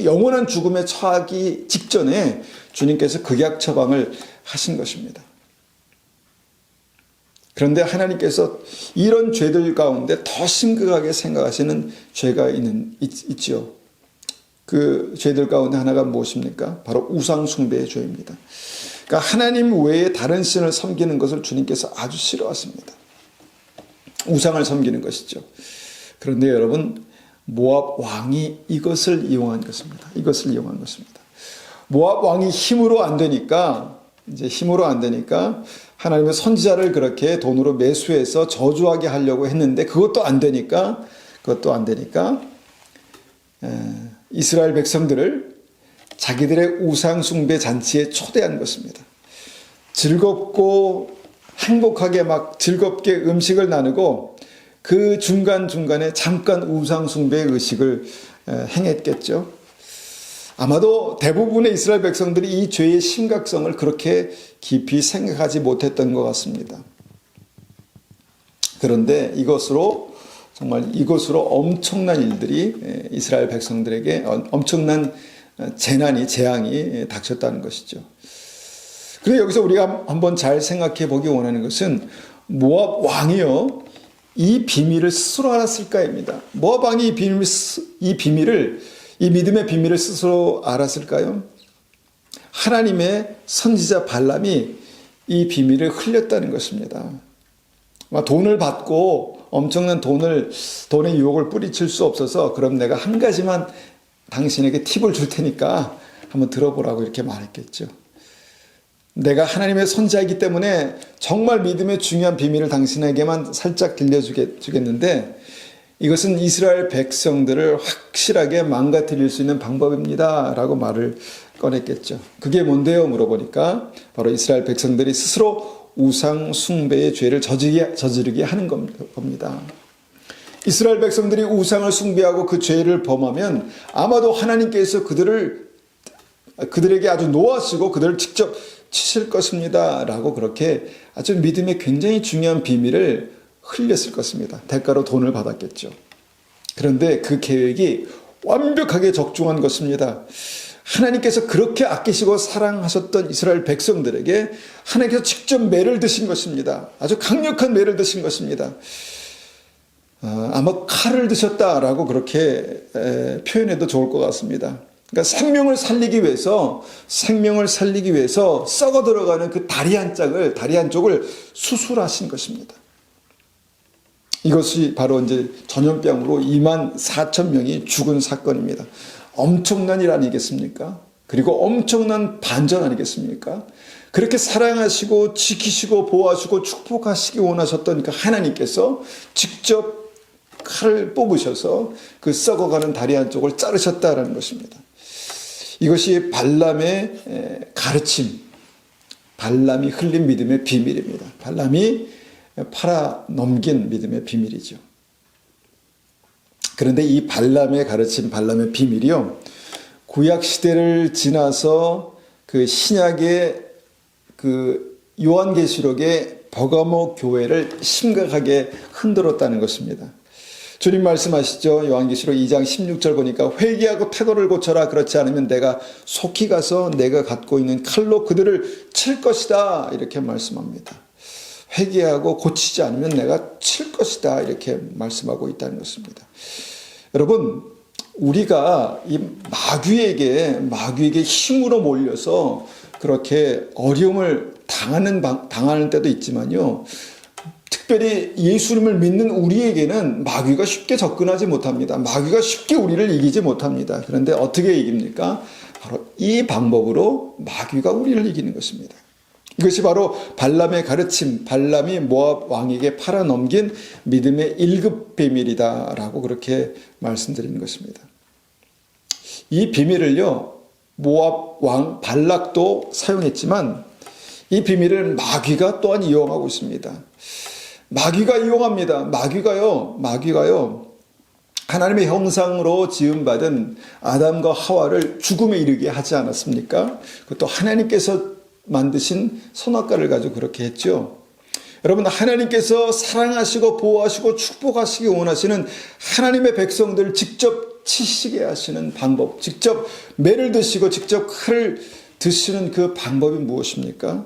영원한 죽음에 처하기 직전에 주님께서 극약 처방을 하신 것입니다. 그런데 하나님께서 이런 죄들 가운데 더 심각하게 생각하시는 죄가 있죠. 그 죄들 가운데 하나가 무엇입니까? 바로 우상 숭배의 죄입니다. 그러니까 하나님 외에 다른 신을 섬기는 것을 주님께서 아주 싫어하십니다. 우상을 섬기는 것이죠. 그런데 여러분, 모압 왕이 이것을 이용한 것입니다. 이것을 이용한 것입니다. 모압 왕이 힘으로 안 되니까 하나님의 선지자를 그렇게 돈으로 매수해서 저주하게 하려고 했는데 그것도 안 되니까 이스라엘 백성들을 자기들의 우상 숭배 잔치에 초대한 것입니다. 즐겁고 행복하게 막 즐겁게 음식을 나누고 그 중간중간에 잠깐 우상 숭배의 의식을 행했겠죠. 아마도 대부분의 이스라엘 백성들이 이 죄의 심각성을 그렇게 깊이 생각하지 못했던 것 같습니다. 그런데 이것으로 엄청난 일들이 이스라엘 백성들에게 엄청난 재앙이 닥쳤다는 것이죠. 그래서 여기서 우리가 한번 잘 생각해 보기 원하는 것은 모압 왕이요, 이 비밀을 스스로 알았을까입니다. 모압 왕이 이 믿음의 비밀을 스스로 알았을까요? 하나님의 선지자 발람이 이 비밀을 흘렸다는 것입니다. 돈을 받고 엄청난 돈의 유혹을 뿌리칠 수 없어서 그럼 내가 한 가지만 당신에게 팁을 줄 테니까 한번 들어보라고 이렇게 말했겠죠. 내가 하나님의 선지자이기 때문에 정말 믿음의 중요한 비밀을 당신에게만 살짝 들려주겠는데 이것은 이스라엘 백성들을 확실하게 망가뜨릴 수 있는 방법입니다 라고 말을 꺼냈겠죠. 그게 뭔데요? 물어보니까 바로 이스라엘 백성들이 스스로 우상 숭배의 죄를 저지르게 하는 겁니다. 이스라엘 백성들이 우상을 숭배하고 그 죄를 범하면 아마도 하나님께서 그들에게 아주 노하시고 그들을 직접 치실 것입니다 라고 그렇게 아주 믿음의 굉장히 중요한 비밀을 흘렸을 것입니다. 대가로 돈을 받았겠죠. 그런데 그 계획이 완벽하게 적중한 것입니다. 하나님께서 그렇게 아끼시고 사랑하셨던 이스라엘 백성들에게 하나님께서 직접 매를 드신 것입니다. 아주 강력한 매를 드신 것입니다. 아마 칼을 드셨다라고 그렇게 표현해도 좋을 것 같습니다. 그러니까 생명을 살리기 위해서 썩어 들어가는 그 다리 한쪽을 수술하신 것입니다. 이것이 바로 이제 전염병으로 24,000명이 죽은 사건입니다. 엄청난 일 아니겠습니까? 그리고 엄청난 반전 아니겠습니까? 그렇게 사랑하시고 지키시고 보호하시고 축복하시기 원하셨던 그 하나님께서 직접 칼을 뽑으셔서 그 썩어가는 다리 한쪽을 자르셨다라는 것입니다. 이것이 발람의 가르침, 발람이 흘린 믿음의 비밀입니다. 발람이 팔아 넘긴 믿음의 비밀이죠. 그런데 이 발람의 가르침, 발람의 비밀이요, 구약 시대를 지나서 그 신약의 그 요한계시록의 버가모 교회를 심각하게 흔들었다는 것입니다. 주님 말씀하시죠. 요한계시록 2장 16절 보니까 회개하고 태도를 고쳐라. 그렇지 않으면 내가 속히 가서 내가 갖고 있는 칼로 그들을 칠 것이다. 이렇게 말씀합니다. 회개하고 고치지 않으면 내가 칠 것이다. 이렇게 말씀하고 있다는 것입니다. 여러분, 우리가 이 마귀에게 힘으로 몰려서 그렇게 어려움을 당하는 때도 있지만요, 특별히 예수님을 믿는 우리에게는 마귀가 쉽게 접근하지 못합니다. 마귀가 쉽게 우리를 이기지 못합니다. 그런데 어떻게 이깁니까? 바로 이 방법으로 마귀가 우리를 이기는 것입니다. 이것이 바로 발람의 가르침, 발람이 모압 왕에게 팔아넘긴 믿음의 1급 비밀이다라고 그렇게 말씀드리는 것입니다. 이 비밀을요, 모압 왕 발락도 사용했지만 이 비밀을 마귀가 또한 이용하고 있습니다. 마귀가 이용합니다. 마귀가요, 하나님의 형상으로 지음받은 아담과 하와를 죽음에 이르게 하지 않았습니까? 그것도 하나님께서 만드신 선악과를 가지고 그렇게 했죠. 여러분, 하나님께서 사랑하시고 보호하시고 축복하시기 원하시는 하나님의 백성들을 직접 치시게 하시는 방법, 직접 매를 드시고 직접 칼을 드시는 그 방법이 무엇입니까?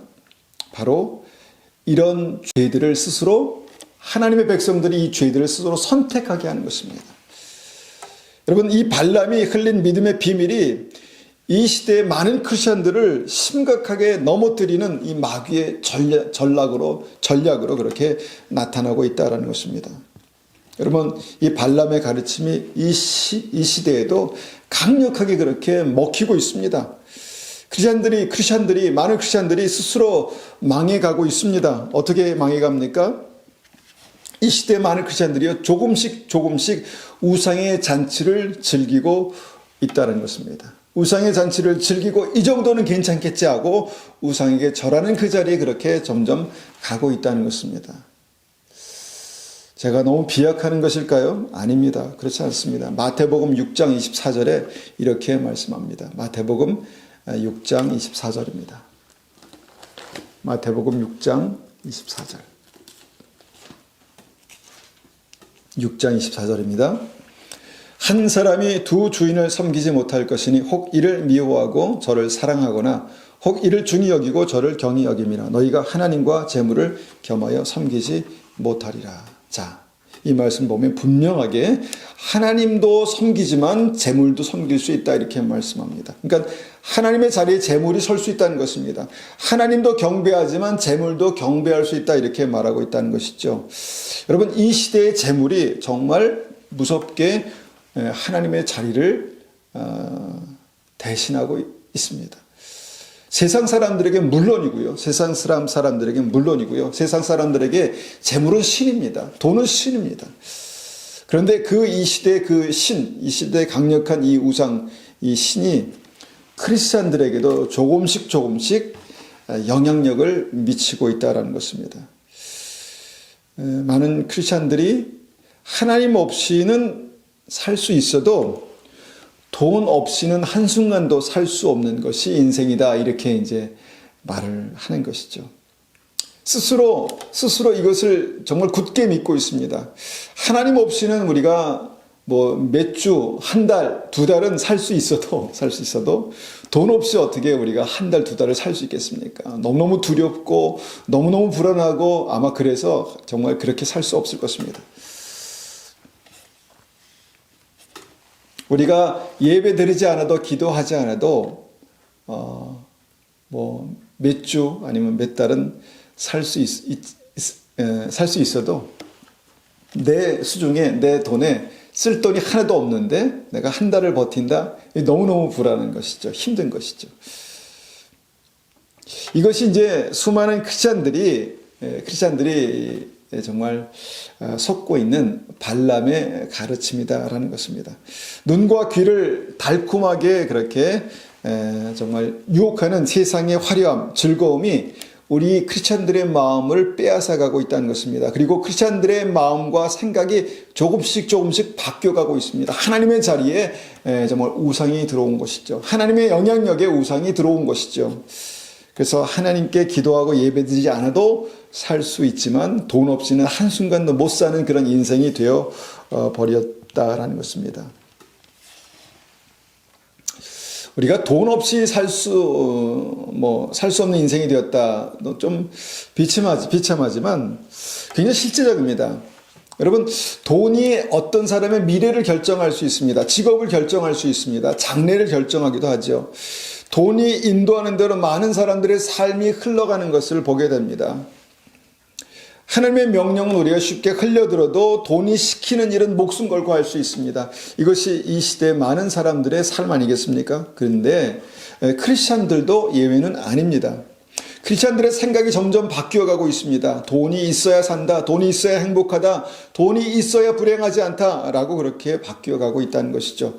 바로 이런 죄들을 스스로, 하나님의 백성들이 이 죄들을 스스로 선택하게 하는 것입니다. 여러분, 이 발람이 흘린 믿음의 비밀이 이 시대의 많은 크리스천들을 심각하게 넘어뜨리는 이 마귀의 전략으로 그렇게 나타나고 있다는 것입니다. 여러분, 이 발람의 가르침이 이 시대에도 강력하게 그렇게 먹히고 있습니다. 많은 크리스천들이 스스로 망해가고 있습니다. 어떻게 망해갑니까? 이 시대의 많은 크리스천들이요, 조금씩 우상의 잔치를 즐기고 있다는 것입니다. 우상의 잔치를 즐기고 이 정도는 괜찮겠지 하고 우상에게 절하는 그 자리에 그렇게 점점 가고 있다는 것입니다. 제가 너무 비약하는 것일까요? 아닙니다. 그렇지 않습니다. 마태복음 6장 24절에 이렇게 말씀합니다. 마태복음 6장 24절입니다. 마태복음 6장 24절. 6장 24절입니다. 한 사람이 두 주인을 섬기지 못할 것이니 혹 이를 미워하고 저를 사랑하거나 혹 이를 중히 여기고 저를 경히 여김이나 너희가 하나님과 재물을 겸하여 섬기지 못하리라. 자, 이 말씀 보면 분명하게 하나님도 섬기지만 재물도 섬길 수 있다 이렇게 말씀합니다. 그러니까 하나님의 자리에 재물이 설 수 있다는 것입니다. 하나님도 경배하지만 재물도 경배할 수 있다 이렇게 말하고 있다는 것이죠. 여러분, 이 시대의 재물이 정말 무섭게 하나님의 자리를 대신하고 있습니다. 세상 사람들에게 물론이고요. 세상 사람들에게 재물은 신입니다. 돈은 신입니다. 그런데 이 시대의 강력한 이 우상, 이 신이 크리스찬들에게도 조금씩 영향력을 미치고 있다는 것입니다. 많은 크리스찬들이 하나님 없이는 살 수 있어도 돈 없이는 한순간도 살 수 없는 것이 인생이다. 이렇게 이제 말을 하는 것이죠. 스스로 이것을 정말 굳게 믿고 있습니다. 하나님 없이는 우리가 몇 주, 한 달, 두 달은 살 수 있어도 돈 없이 어떻게 우리가 한 달, 두 달을 살 수 있겠습니까? 너무너무 두렵고 너무너무 불안하고 아마 그래서 정말 그렇게 살 수 없을 것입니다. 우리가 예배 드리지 않아도 기도하지 않아도 뭐 몇 주 아니면 몇 달은 살 수 있어도 내 수중에 내 돈에 쓸 돈이 하나도 없는데 내가 한 달을 버틴다? 너무너무 불안한 것이죠. 힘든 것이죠. 이것이 이제 수많은 크리스찬들이 정말 속고 있는 발람의 가르침이다라는 것입니다. 눈과 귀를 달콤하게 그렇게 정말 유혹하는 세상의 화려함, 즐거움이 우리 크리스찬들의 마음을 빼앗아가고 있다는 것입니다. 그리고 크리스찬들의 마음과 생각이 조금씩 바뀌어가고 있습니다. 하나님의 자리에 정말 우상이 들어온 것이죠. 하나님의 영향력에 우상이 들어온 것이죠. 그래서 하나님께 기도하고 예배드리지 않아도 살 수 있지만 돈 없이는 한순간도 못 사는 그런 인생이 되어 버렸다라는 것입니다. 우리가 돈 없이 살 수 없는 인생이 되었다. 좀 비참하지만 굉장히 실제적입니다. 여러분, 돈이 어떤 사람의 미래를 결정할 수 있습니다. 직업을 결정할 수 있습니다. 장래를 결정하기도 하죠. 돈이 인도하는 대로 많은 사람들의 삶이 흘러가는 것을 보게 됩니다. 하나님의 명령은 우리가 쉽게 흘려들어도 돈이 시키는 일은 목숨 걸고 할 수 있습니다. 이것이 이 시대의 많은 사람들의 삶 아니겠습니까? 그런데 크리스찬들도 예외는 아닙니다. 크리스찬들의 생각이 점점 바뀌어가고 있습니다. 돈이 있어야 산다. 돈이 있어야 행복하다. 돈이 있어야 불행하지 않다라고 그렇게 바뀌어가고 있다는 것이죠.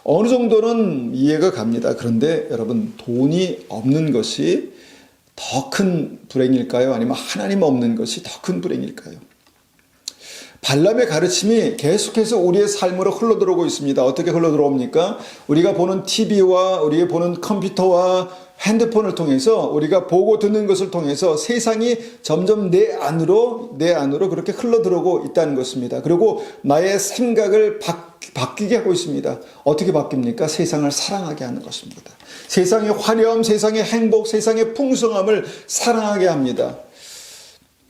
어느 정도는 이해가 갑니다. 그런데 여러분, 돈이 없는 것이 더 큰 불행일까요? 아니면 하나님 없는 것이 더 큰 불행일까요? 발람의 가르침이 계속해서 우리의 삶으로 흘러들어오고 있습니다. 어떻게 흘러들어옵니까? 우리가 보는 TV와 우리가 보는 컴퓨터와 핸드폰을 통해서 우리가 보고 듣는 것을 통해서 세상이 점점 내 안으로 그렇게 흘러들어오고 있다는 것입니다. 그리고 나의 생각을 바뀌게 하고 있습니다. 어떻게 바뀝니까? 세상을 사랑하게 하는 것입니다. 세상의 화려함, 세상의 행복, 세상의 풍성함을 사랑하게 합니다.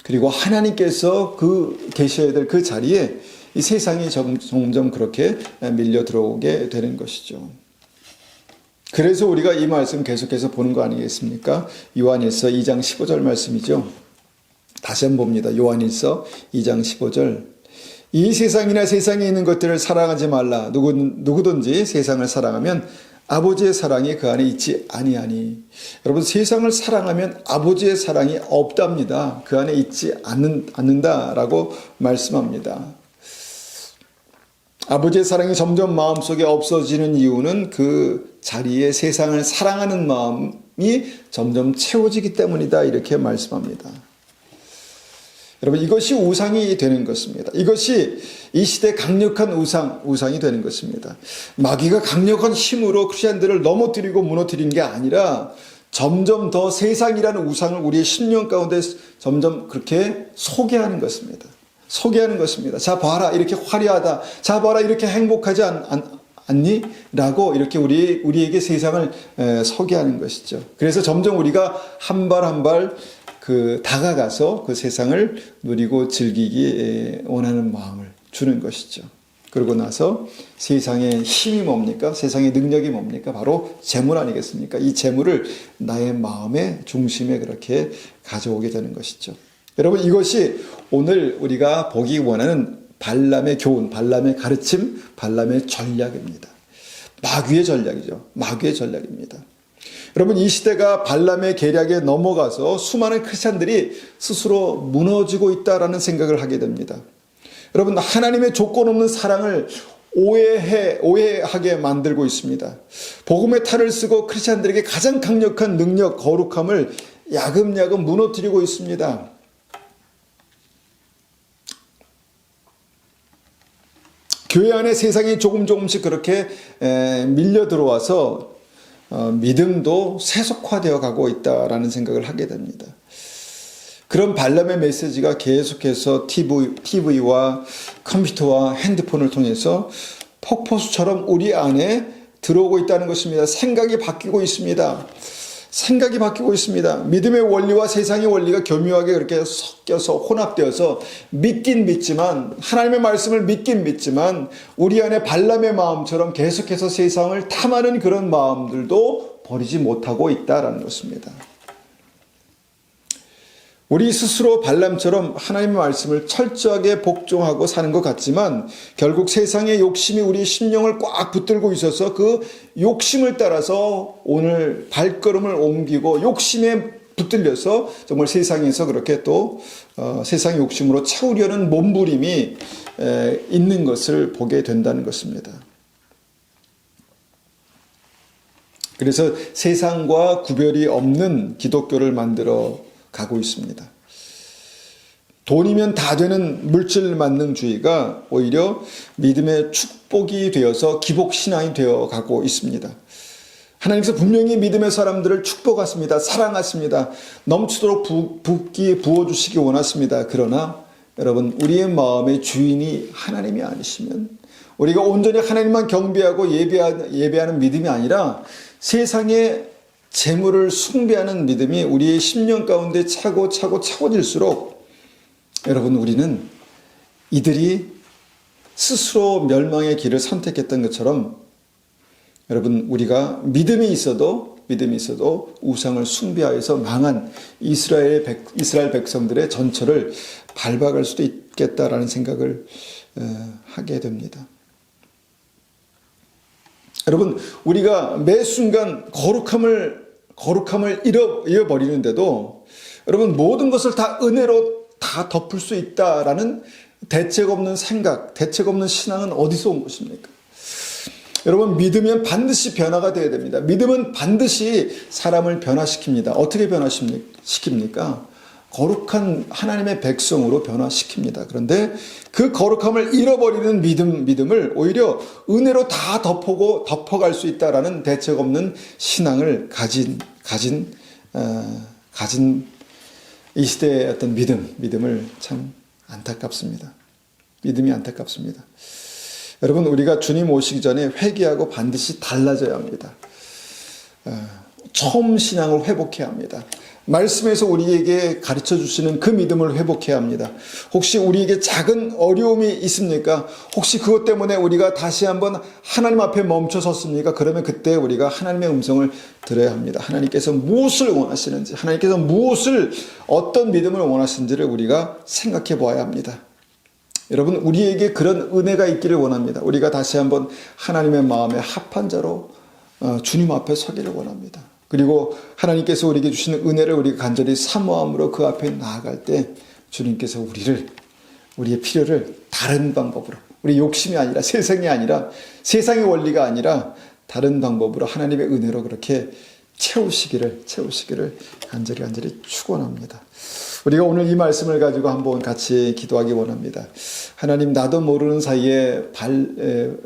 그리고 하나님께서 계셔야 될 그 자리에 이 세상이 점점 그렇게 밀려 들어오게 되는 것이죠. 그래서 우리가 이 말씀 계속해서 보는 거 아니겠습니까? 요한일서 2장 15절 말씀이죠. 다시 한번 봅니다. 요한일서 2장 15절. 이 세상이나 세상에 있는 것들을 사랑하지 말라. 누구든지 세상을 사랑하면 아버지의 사랑이 그 안에 있지 아니하니. 여러분, 세상을 사랑하면 아버지의 사랑이 없답니다. 그 안에 있지 않는다라고 말씀합니다. 아버지의 사랑이 점점 마음속에 없어지는 이유는 그 자리에 세상을 사랑하는 마음이 점점 채워지기 때문이다, 이렇게 말씀합니다. 여러분, 이것이 우상이 되는 것입니다. 이것이 이 시대 강력한 우상이 되는 것입니다. 마귀가 강력한 힘으로 크리스천들을 넘어뜨리고 무너뜨리는 게 아니라 점점 더 세상이라는 우상을 우리의 심령 가운데 점점 그렇게 소개하는 것입니다. 자, 봐라, 이렇게 화려하다. 자, 봐라, 이렇게 행복하지 않니? 라고 이렇게 우리에게 세상을 소개하는 것이죠. 그래서 점점 우리가 한 발 한 발 다가가서 그 세상을 누리고 즐기기 원하는 마음을 주는 것이죠. 그러고 나서 세상의 힘이 뭡니까? 세상의 능력이 뭡니까? 바로 재물 아니겠습니까? 이 재물을 나의 마음의 중심에 그렇게 가져오게 되는 것이죠. 여러분, 이것이 오늘 우리가 보기 원하는 발람의 교훈, 발람의 가르침, 발람의 전략입니다. 마귀의 전략이죠. 마귀의 전략입니다. 여러분, 이 시대가 발람의 계략에 넘어가서 수많은 크리스찬들이 스스로 무너지고 있다라는 생각을 하게 됩니다. 여러분, 하나님의 조건 없는 사랑을 오해하게 만들고 있습니다. 복음의 탈을 쓰고 크리스찬들에게 가장 강력한 능력, 거룩함을 야금야금 무너뜨리고 있습니다. 교회 안에 세상이 조금씩 그렇게 밀려 들어와서 믿음도 세속화되어 가고 있다라는 생각을 하게 됩니다. 그런 발람의 메시지가 계속해서 TV와 컴퓨터와 핸드폰을 통해서 폭포수처럼 우리 안에 들어오고 있다는 것입니다. 생각이 바뀌고 있습니다. 생각이 바뀌고 있습니다. 믿음의 원리와 세상의 원리가 교묘하게 그렇게 섞여서 혼합되어서 믿긴 믿지만, 하나님의 말씀을 믿긴 믿지만 우리 안에 발람의 마음처럼 계속해서 세상을 탐하는 그런 마음들도 버리지 못하고 있다라는 것입니다. 우리 스스로 발람처럼 하나님의 말씀을 철저하게 복종하고 사는 것 같지만 결국 세상의 욕심이 우리 심령을 꽉 붙들고 있어서 그 욕심을 따라서 오늘 발걸음을 옮기고 욕심에 붙들려서 정말 세상에서 그렇게 또 세상의 욕심으로 채우려는 몸부림이 있는 것을 보게 된다는 것입니다. 그래서 세상과 구별이 없는 기독교를 만들어 가고 있습니다. 돈이면 다 되는 물질 만능주의가 오히려 믿음의 축복이 되어서 기복신앙이 되어 가고 있습니다. 하나님께서 분명히 믿음의 사람들을 축복하십니다. 사랑하십니다. 넘치도록 붓기 부어주시기 원하십니다. 그러나 여러분, 우리의 마음의 주인이 하나님이 아니시면, 우리가 온전히 하나님만 경배하고 예배하는 믿음이 아니라 세상의 재물을 숭배하는 믿음이 우리의 심령 가운데 차고질수록 여러분, 우리는 이들이 스스로 멸망의 길을 선택했던 것처럼 여러분, 우리가 믿음이 있어도 우상을 숭배하여서 망한 이스라엘 백성들의 전철을 밟아갈 수도 있겠다라는 생각을 하게 됩니다. 여러분, 우리가 매 순간 거룩함을 잃어버리는데도 여러분, 모든 것을 다 은혜로 다 덮을 수 있다라는 대책 없는 생각, 대책 없는 신앙은 어디서 온 것입니까? 여러분, 믿으면 반드시 변화가 되어야 됩니다. 믿음은 반드시 사람을 변화시킵니다. 어떻게 변화시킵니까? 거룩한 하나님의 백성으로 변화시킵니다. 그런데 그 거룩함을 잃어버리는 믿음을 오히려 은혜로 다 덮어갈 수 있다라는 대책 없는 신앙을 가진 이 시대의 어떤 믿음을 참 안타깝습니다. 믿음이 안타깝습니다. 여러분, 우리가 주님 오시기 전에 회개하고 반드시 달라져야 합니다. 처음 신앙을 회복해야 합니다. 말씀에서 우리에게 가르쳐 주시는 그 믿음을 회복해야 합니다. 혹시 우리에게 작은 어려움이 있습니까? 혹시 그것 때문에 우리가 다시 한번 하나님 앞에 멈춰 섰습니까? 그러면 그때 우리가 하나님의 음성을 들어야 합니다. 하나님께서 무엇을 원하시는지, 하나님께서 어떤 믿음을 원하시는지를 우리가 생각해 보아야 합니다. 여러분, 우리에게 그런 은혜가 있기를 원합니다. 우리가 다시 한번 하나님의 마음에 합한 자로 주님 앞에 서기를 원합니다. 그리고 하나님께서 우리에게 주시는 은혜를 우리가 간절히 사모함으로 그 앞에 나아갈 때 주님께서 우리의 필요를 다른 방법으로, 우리 욕심이 아니라 세상이 아니라 세상의 원리가 아니라 다른 방법으로 하나님의 은혜로 그렇게 채우시기를 간절히 축원합니다. 우리가 오늘 이 말씀을 가지고 한번 같이 기도하기 원합니다. 하나님, 나도 모르는 사이에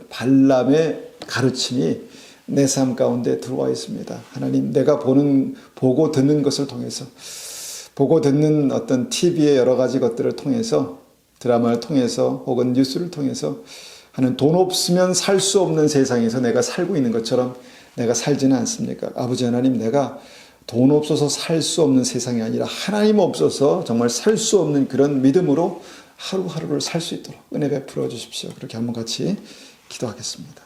발람의 가르침이 내 삶 가운데 들어와 있습니다. 하나님, 내가 보고 듣는 것을 통해서, 보고 듣는 어떤 TV의 여러 가지 것들을 통해서, 드라마를 통해서 혹은 뉴스를 통해서 하는 돈 없으면 살 수 없는 세상에서 내가 살고 있는 것처럼 내가 살지는 않습니까? 아버지 하나님, 내가 돈 없어서 살 수 없는 세상이 아니라 하나님 없어서 정말 살 수 없는 그런 믿음으로 하루하루를 살 수 있도록 은혜 베풀어 주십시오. 그렇게 한번 같이 기도하겠습니다.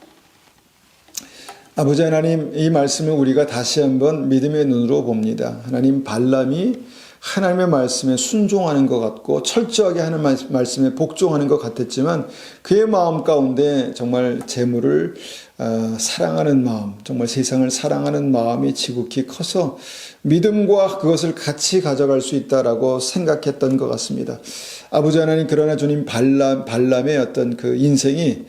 아버지 하나님, 이 말씀을 우리가 다시 한번 믿음의 눈으로 봅니다. 하나님, 발람이 하나님의 말씀에 순종하는 것 같고 철저하게 하는 말씀에 복종하는 것 같았지만 그의 마음 가운데 정말 재물을 사랑하는 마음, 정말 세상을 사랑하는 마음이 지극히 커서 믿음과 그것을 같이 가져갈 수 있다라고 생각했던 것 같습니다. 아버지 하나님, 그러나 주님, 발람의 어떤 그 인생이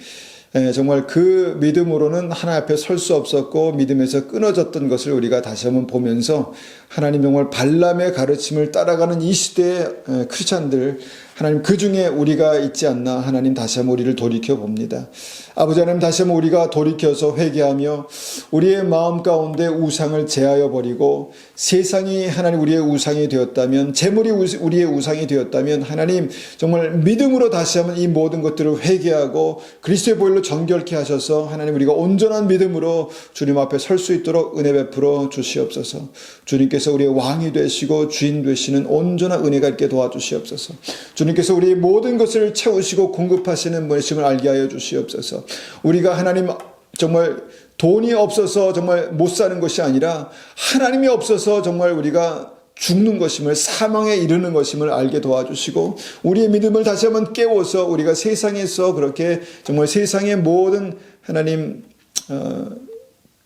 정말 그 믿음으로는 하나님 앞에 설 수 없었고 믿음에서 끊어졌던 것을 우리가 다시 한번 보면서 하나님, 정말 발람의 가르침을 따라가는 이 시대의 크리스찬들, 하나님 그 중에 우리가 있지 않나 하나님 다시 한번 우리를 돌이켜 봅니다. 아버지 하나님 다시 한번 우리가 돌이켜서 회개하며 우리의 마음 가운데 우상을 제하여 버리고 세상이 하나님 우리의 우상이 되었다면 재물이 우리의 우상이 되었다면 하나님 정말 믿음으로 다시 한번 이 모든 것들을 회개하고 그리스도의 보혈로 정결케 하셔서 하나님 우리가 온전한 믿음으로 주님 앞에 설 수 있도록 은혜 베풀어 주시옵소서. 주님께서 우리의 왕이 되시고 주인 되시는 온전한 은혜가 있게 도와주시옵소서. 주님께서 우리의 모든 것을 채우시고 공급하시는 분이심을 알게 하여 주시옵소서. 우리가 하나님 정말 돈이 없어서 정말 못 사는 것이 아니라 하나님이 없어서 정말 우리가 죽는 것임을 사망에 이르는 것임을 알게 도와주시고 우리의 믿음을 다시 한번 깨워서 우리가 세상에서 그렇게 정말 세상의 모든 하나님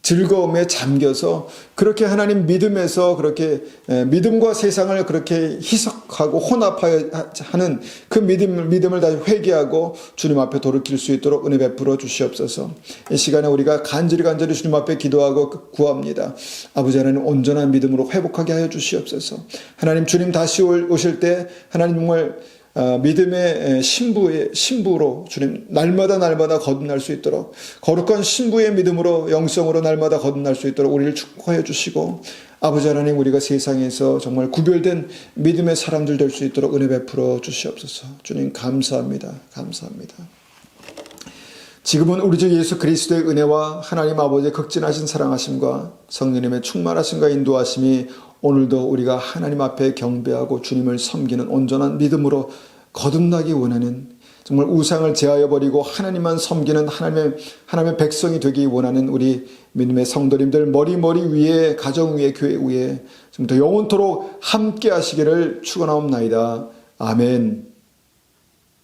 즐거움에 잠겨서 그렇게 하나님 믿음에서 그렇게 믿음과 세상을 그렇게 희석하고 혼합하여 하는 그 믿음을 다시 회개하고 주님 앞에 돌이킬 수 있도록 은혜 베풀어 주시옵소서. 이 시간에 우리가 간절히 주님 앞에 기도하고 구합니다. 아버지 하나님 온전한 믿음으로 회복하게 하여 주시옵소서. 하나님 주님 다시 오실 때 하나님 정말 믿음의 신부로 주님 날마다 거듭날 수 있도록 거룩한 신부의 믿음으로 영성으로 날마다 거듭날 수 있도록 우리를 축복하여 주시고 아버지 하나님 우리가 세상에서 정말 구별된 믿음의 사람들 될 수 있도록 은혜 베풀어 주시옵소서. 주님 감사합니다. 지금은 우리 주 예수 그리스도의 은혜와 하나님 아버지의 극진하신 사랑하심과 성령님의 충만하심과 인도하심이 오늘도 우리가 하나님 앞에 경배하고 주님을 섬기는 온전한 믿음으로 거듭나기 원하는 정말 우상을 제하여 버리고 하나님만 섬기는 하나님의 백성이 되기 원하는 우리 믿음의 성도님들 머리 위에 가정 위에 교회 위에 지금부터 영원토록 함께 하시기를 축원하옵나이다. 아멘.